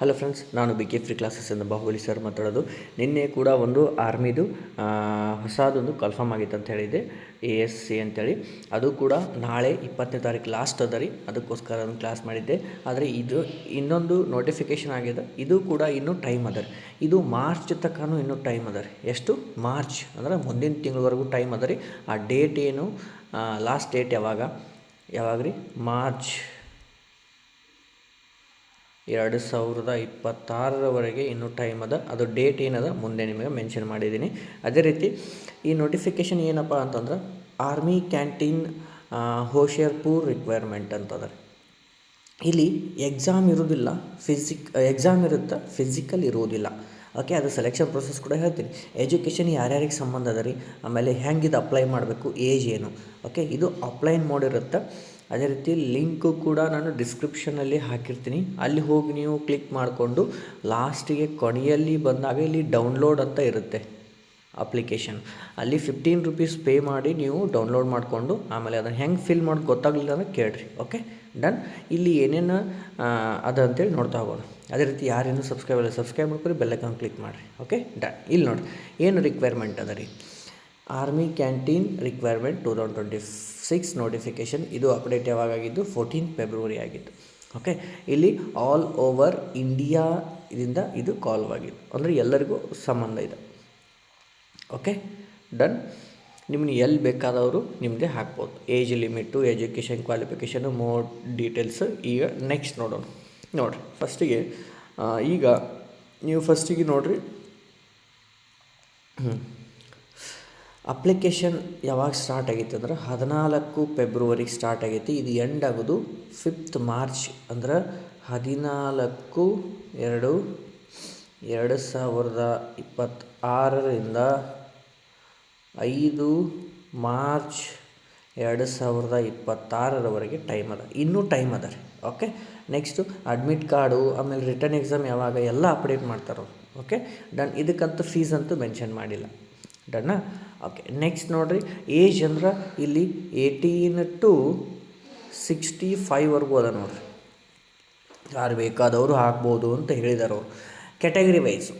Hello friends, ನಾನು B K free ಕ್ಲಾಸಸ್ಸಿಂದ Bahubali sir ಮಾತಾಡೋದು. ನಿನ್ನೆ ಕೂಡ ಒಂದು ಆರ್ಮಿದು ಹೊಸದೊಂದು ಕನ್ಫರ್ಮ್ ಆಗಿತ್ತು ಅಂತ ಹೇಳಿದೆ, ASC ಅಂತೇಳಿ. ಅದು ಕೂಡ ನಾಳೆ 20ನೇ ತಾರೀಕು ಲಾಸ್ಟ್ ಅದ ರೀ. ಅದಕ್ಕೋಸ್ಕರ ಒಂದು ಕ್ಲಾಸ್ ಮಾಡಿದ್ದೆ. ಆದರೆ ಇದು ಇನ್ನೊಂದು ನೋಟಿಫಿಕೇಷನ್ ಆಗಿದೆ. ಇದು ಕೂಡ ಇನ್ನೂ ಟೈಮ್ ಅದ ರೀ. ಇದು ಮಾರ್ಚ್ ತನಕನೂ ಇನ್ನೂ ಟೈಮ್ ಅದ ರೀ. ಎಷ್ಟು? ಮಾರ್ಚ್ ಅಂದರೆ ಮುಂದಿನ ತಿಂಗಳವರೆಗೂ ಟೈಮ್ ಅದ ರೀ. ಆ ಡೇಟ್ ಏನು, ಲಾಸ್ಟ್ ಡೇಟ್ ಯಾವಾಗ ರೀ? ಮಾರ್ಚ್ 2026ರವರೆಗೆ ಇನ್ನೂ ಟೈಮ್ ಅದ. ಅದು ಡೇಟ್ ಏನದ ಮುಂದೆ ನಿಮಗೆ ಮೆನ್ಷನ್ ಮಾಡಿದ್ದೀನಿ. ಅದೇ ರೀತಿ ಈ ನೋಟಿಫಿಕೇಷನ್ ಏನಪ್ಪ ಅಂತಂದ್ರೆ ಆರ್ಮಿ ಕ್ಯಾಂಟೀನ್ ಹೋಶಿಯರ್ಪುರ್ ರಿಕ್ವೈರ್ಮೆಂಟ್ ಅಂತದ. ಇಲ್ಲಿ ಎಕ್ಸಾಮ್ ಇರೋದಿಲ್ಲ, ಎಕ್ಸಾಮ್ ಇರುತ್ತೆ, ಫಿಸಿಕಲ್ ಇರೋದಿಲ್ಲ. ಓಕೆ, ಅದು ಸೆಲೆಕ್ಷನ್ ಪ್ರೊಸೆಸ್ ಕೂಡ ಹೇಳ್ತೀನಿ. ಎಜುಕೇಷನ್ ಯಾರ್ಯಾರಿಗೆ ಸಂಬಂಧ ಅದ ರೀ, ಆಮೇಲೆ ಹೆಂಗೆ ಅಪ್ಲೈ ಮಾಡಬೇಕು, ಏಜ್ ಏನು. ಓಕೆ, ಇದು ಅಪ್ಲೈನ್ ಮಾಡಿರುತ್ತೆ. ಅದೇ ರೀತಿ ಲಿಂಕು ಕೂಡ ನಾನು ಡಿಸ್ಕ್ರಿಪ್ಷನಲ್ಲಿ ಹಾಕಿರ್ತೀನಿ. ಅಲ್ಲಿ ಹೋಗಿ ನೀವು ಕ್ಲಿಕ್ ಮಾಡಿಕೊಂಡು ಲಾಸ್ಟಿಗೆ ಕೊನೆಯಲ್ಲಿ ಬಂದಾಗ ಇಲ್ಲಿ ಡೌನ್ಲೋಡ್ ಅಂತ ಇರುತ್ತೆ ಅಪ್ಲಿಕೇಶನ್. ಅಲ್ಲಿ 15 ರೂಪೀಸ್ ಪೇ ಮಾಡಿ ನೀವು ಡೌನ್ಲೋಡ್ ಮಾಡಿಕೊಂಡು ಆಮೇಲೆ ಅದನ್ನು ಹೆಂಗೆ ಫಿಲ್ ಮಾಡಿ ಗೊತ್ತಾಗಲಿಲ್ಲ ಅಂದರೆ ಕೇಳಿರಿ. Okay, done. ಇಲ್ಲಿ ಏನೇನು ಅದು ಅಂತೇಳಿ ನೋಡ್ತಾ ಹೋಗೋಣ. ಅದೇ ರೀತಿ ಯಾರೇನು ಸಬ್ಸ್ಕ್ರೈಬ್ ಮಾಡ್ಕೊರಿ, ಬೆಲ್ಲೈಕನ್ ಕ್ಲಿಕ್ ಮಾಡಿರಿ. Okay, done. ಇಲ್ಲಿ ನೋಡಿ ಏನು ರಿಕ್ವೈರ್ಮೆಂಟ್ ಅದ ರೀ. Army canteen requirement 2026 notification. ಇದು ಅಪ್ಡೇಟ್ ಯಾವಾಗಾಗಿದ್ದು? 14 ಫೆಬ್ರವರಿ ಆಗಿದ್ದು. ಓಕೆ, ಇಲ್ಲಿ ಆಲ್ ಓವರ್ ಇಂಡಿಯಾದಿಂದ ಇದು ಕಾಲ್ ಆಗಿದ್ದು, ಅಂದರೆ ಎಲ್ಲರಿಗೂ ಸಂಬಂಧ ಇದೆ. Okay, done. ನಿಮ್ಮನ್ನು ಎಲ್ಲಿ ಬೇಕಾದವರು ನಿಮ್ಮದೇ ಹಾಕ್ಬೋದು. Age limit, education qualification, more details ಈಗ ನೆಕ್ಸ್ಟ್ ನೋಡೋಣ. ನೋಡಿರಿ, ಫಸ್ಟಿಗೆ ಈಗ ನೀವು ನೋಡಿರಿ, ಅಪ್ಲಿಕೇಶನ್ ಯಾವಾಗ ಸ್ಟಾರ್ಟ್ ಆಗೈತೆ ಅಂದ್ರೆ 14 ಫೆಬ್ರವರಿಗೆ ಸ್ಟಾರ್ಟ್ ಆಗೈತಿ. ಇದು ಎಂಡ್ ಆಗೋದು 5th ಮಾರ್ಚ್, ಅಂದ್ರೆ 14/2/2026ರಿಂದ 5 ಮಾರ್ಚ್ 2026ರವರೆಗೆ ಟೈಮ್ ಅದ. ಇನ್ನೂ ಟೈಮ್ ಅದ ರೀ. ಓಕೆ, ನೆಕ್ಸ್ಟು ಅಡ್ಮಿಟ್ ಕಾರ್ಡು, ಆಮೇಲೆ ರಿಟರ್ನ್ ಎಕ್ಸಾಮ್ ಯಾವಾಗ ಎಲ್ಲ ಅಪ್ಡೇಟ್ ಮಾಡ್ತಾರೆ. Okay, done. ಇದಕ್ಕಂತೂ ಫೀಸ್ ಅಂತೂ ಮೆನ್ಷನ್ ಮಾಡಿಲ್ಲ. ಡನ್ನಾ? ಓಕೆ, ನೆಕ್ಸ್ಟ್ ನೋಡಿರಿ, ಏಜ್ ಅಂದ್ರೆ ಇಲ್ಲಿ 18 to 65ವರೆಗೂ ಅದ ನೋಡಿರಿ. ಯಾರು ಬೇಕಾದವರು ಹಾಕ್ಬೋದು ಅಂತ ಹೇಳಿದಾರೆ ಅವರು, category wise.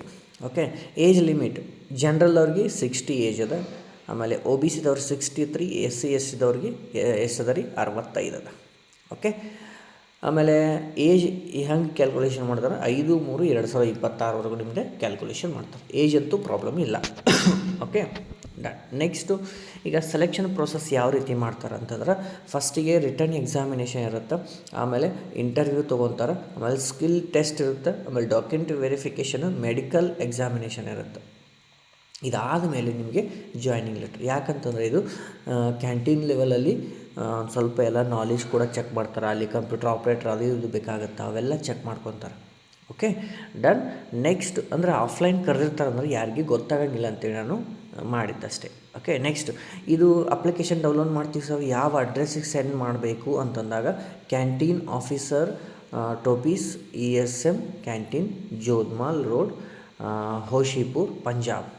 Okay, age limit general ಅವ್ರಿಗೆ 60 ಏಜ್ ಅದ. ಆಮೇಲೆ OBC ದವ್ರಿಗೆ 63, SC/ST ದವ್ರಿಗೆ ಎಷ್ಟು ಅದ ರೀ? 65 ಅದ. ಓಕೆ, ಆಮೇಲೆ ಏಜ್ ಹೆಂಗೆ ಕ್ಯಾಲ್ಕುಲೇಷನ್ ಮಾಡ್ತಾರೆ? 5/3/2026ವರೆಗೂ ನಿಮ್ಮದೇ ಕ್ಯಾಲ್ಕುಲೇಷನ್ ಮಾಡ್ತಾರೆ. ಏಜ್ ಅಂತೂ ಪ್ರಾಬ್ಲಮ್ ಇಲ್ಲ. Okay, done. ನೆಕ್ಸ್ಟು ಈಗ ಸೆಲೆಕ್ಷನ್ ಪ್ರೊಸೆಸ್ ಯಾವ ರೀತಿ ಮಾಡ್ತಾರೆ ಅಂತಂದ್ರೆ, ಫಸ್ಟಿಗೆ ರಿಟರ್ನ್ ಎಕ್ಸಾಮಿನೇಷನ್ ಇರುತ್ತೆ, ಆಮೇಲೆ ಇಂಟರ್ವ್ಯೂ ತೊಗೊತಾರೆ, ಆಮೇಲೆ ಸ್ಕಿಲ್ ಟೆಸ್ಟ್ ಇರುತ್ತೆ, ಆಮೇಲೆ ಡಾಕ್ಯುಮೆಂಟ್ ವೆರಿಫಿಕೇಷನು, ಮೆಡಿಕಲ್ ಎಕ್ಸಾಮಿನೇಷನ್ ಇರುತ್ತೆ. ಇದಾದ ಮೇಲೆ ನಿಮಗೆ ಜಾಯ್ನಿಂಗ್ ಲೆಟ್ರ್. ಯಾಕಂತಂದರೆ ಇದು ಕ್ಯಾಂಟೀನ್ ಲೆವೆಲಲ್ಲಿ ಸ್ವಲ್ಪ ಎಲ್ಲ ನಾಲೆಜ್ ಕೂಡ ಚೆಕ್ ಮಾಡ್ತಾರೆ. ಅಲ್ಲಿ ಕಂಪ್ಯೂಟರ್ ಆಪ್ರೇಟರ್ ಅದು ಇದು ಬೇಕಾಗುತ್ತೆ, ಅವೆಲ್ಲ ಚೆಕ್ ಮಾಡ್ಕೊತಾರೆ. Okay, done. ನೆಕ್ಸ್ಟ್ ಅಂದರೆ ಆಫ್ಲೈನ್ ಕರೆದಿರ್ತಾರೆ, ಅಂದರೆ ಯಾರಿಗೆ ಗೊತ್ತಾಗಂಗಿಲ್ಲ ಅಂತೇಳಿ ನಾನು ಮಾಡಿದ್ದಷ್ಟೇ. ಓಕೆ, ನೆಕ್ಸ್ಟ್ ಇದು ಅಪ್ಲಿಕೇಶನ್ ಡೌನ್ಲೋಡ್ ಮಾಡ್ತೀವಿ ಸರ್, ಯಾವ ಅಡ್ರೆಸ್ಸಿಗೆ ಸೆಂಡ್ ಮಾಡಬೇಕು ಅಂತಂದಾಗ ಕ್ಯಾಂಟೀನ್ ಆಫೀಸರ್, ಟೋಪೀಸ್, ESM canteen, Jodhamal road, Hoshiarpur, Punjab.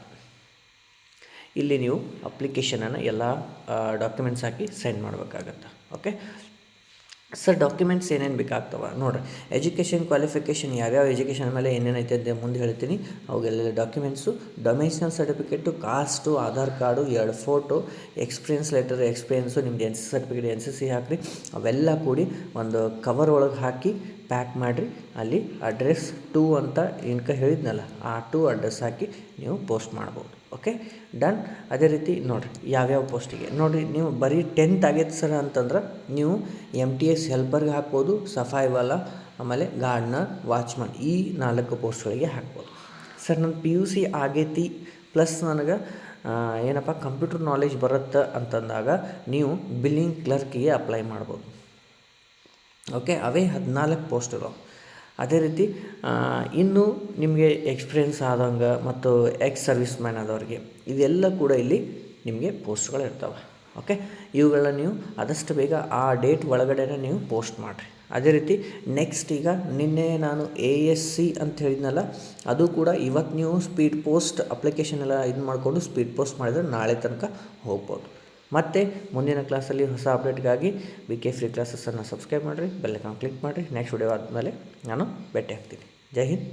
ಇಲ್ಲಿ ನೀವು ಅಪ್ಲಿಕೇಶನನ್ನು ಎಲ್ಲ ಡಾಕ್ಯುಮೆಂಟ್ಸ್ ಹಾಕಿ ಸೆಂಡ್ ಮಾಡಬೇಕಾಗತ್ತೆ. ಓಕೆ ಸರ್, ಡಾಕ್ಯುಮೆಂಟ್ಸ್ ಏನೇನು ಬೇಕಾಗ್ತವೆ ನೋಡಿರಿ. ಎಜುಕೇಷನ್ ಕ್ವಾಲಿಫಿಕೇಷನ್ ಯಾವ್ಯಾವ ಎಜುಕೇಷನ್ ಮೇಲೆ ಏನೇನೈತೆ ಅಂತ ಮುಂದೆ ಹೇಳ್ತೀನಿ. ಅವಾಗೆಲ್ಲ ಡಾಕ್ಯುಮೆಂಟ್ಸು, ಡೊಮೇಷನಲ್ certificate, caste, Aadhaar card, 2 photo, experience letter, experience, ನಿಮ್ದು NC ಸರ್ಟಿಫಿಕೇಟ್, NCC ಹಾಕಿರಿ. ಅವೆಲ್ಲ ಕೂಡಿ ಒಂದು ಕವರ್ ಒಳಗೆ ಹಾಕಿ ಪ್ಯಾಕ್ ಮಾಡಿರಿ. ಅಲ್ಲಿ ಅಡ್ರೆಸ್ 2 ಅಂತ ಇನ್ಕ ಹೇಳಿದ್ನಲ್ಲ, ಆ 2 ಅಡ್ರೆಸ್ ಹಾಕಿ ನೀವು ಪೋಸ್ಟ್ ಮಾಡ್ಬೋದು. Okay, done. ಅದೇ ರೀತಿ ನೋಡಿರಿ, ಯಾವ್ಯಾವ ಪೋಸ್ಟಿಗೆ ನೋಡಿರಿ. ನೀವು ಬರೀ 10th ಆಗೈತೆ ಸರ್ ಅಂತಂದ್ರೆ ನೀವು MTS ಹೆಲ್ಪರ್ಗೆ ಹಾಕ್ಬೋದು, ಸಫಾಯಿ ವಾಲ, ಆಮೇಲೆ ಗಾರ್ಡ್ನರ್, ವಾಚ್ಮನ್, ಈ 4 ಪೋಸ್ಟ್ಗಳಿಗೆ ಹಾಕ್ಬೋದು. ಸರ್ ನನ್ನ PUC ಆಗೈತಿ ಪ್ಲಸ್ ನನಗೆ ಏನಪ್ಪ ಕಂಪ್ಯೂಟರ್ ನಾಲೆಜ್ ಬರುತ್ತೆ ಅಂತಂದಾಗ ನೀವು ಬಿಲ್ಲಿಂಗ್ ಕ್ಲರ್ಕಿಗೆ ಅಪ್ಲೈ ಮಾಡ್ಬೋದು. ಓಕೆ, ಅವೇ 14 ಪೋಸ್ಟ್ ಇದಾವೆ. ಅದೇ ರೀತಿ ಇನ್ನು ನಿಮಗೆ ಎಕ್ಸ್ಪೀರಿಯೆನ್ಸ್ ಆದಂಗೆ ಮತ್ತು ಸರ್ವಿಸ್ ಮ್ಯಾನ್ ಆದವ್ರಿಗೆ ಇದೆಲ್ಲ ಕೂಡ ಇಲ್ಲಿ ನಿಮಗೆ ಪೋಸ್ಟ್ಗಳು ಇರ್ತವೆ. ಓಕೆ, ಇವುಗಳನ್ನ ನೀವು ಆದಷ್ಟು ಬೇಗ ಆ ಡೇಟ್ ಒಳಗಡೆ ನೀವು ಪೋಸ್ಟ್ ಮಾಡಿರಿ. ಅದೇ ರೀತಿ ನೆಕ್ಸ್ಟ್ ಈಗ ನಿನ್ನೆ ನಾನು ASC ಅಂತ ಹೇಳಿದ್ನಲ್ಲ, ಅದು ಕೂಡ ಇವತ್ತು ನೀವು ಸ್ಪೀಡ್ ಪೋಸ್ಟ್ ಅಪ್ಲಿಕೇಶನ್ ಎಲ್ಲ ಇದು ಮಾಡಿಕೊಂಡು ಸ್ಪೀಡ್ ಪೋಸ್ಟ್ ಮಾಡಿದರೆ ನಾಳೆ ತನಕ ಹೋಗ್ಬೋದು. ಮತ್ತು ಮುಂದಿನ ಕ್ಲಾಸಲ್ಲಿ ಹೊಸ ಅಪ್ಡೇಟ್ಗಾಗಿ BK ಫ್ರೀ ಕ್ಲಾಸಸ್ಸನ್ನು ಸಬ್ಸ್ಕ್ರೈಬ್ ಮಾಡಿರಿ, ಬೆಲ್ ಐಕಾನ್ ಕ್ಲಿಕ್ ಮಾಡಿರಿ. ನೆಕ್ಸ್ಟ್ ವಿಡಿಯೋ ಆದಮೇಲೆ ನಾನು ಭೇಟಿ ಆಗ್ತೀನಿ. ಜೈ ಹಿಂದ್.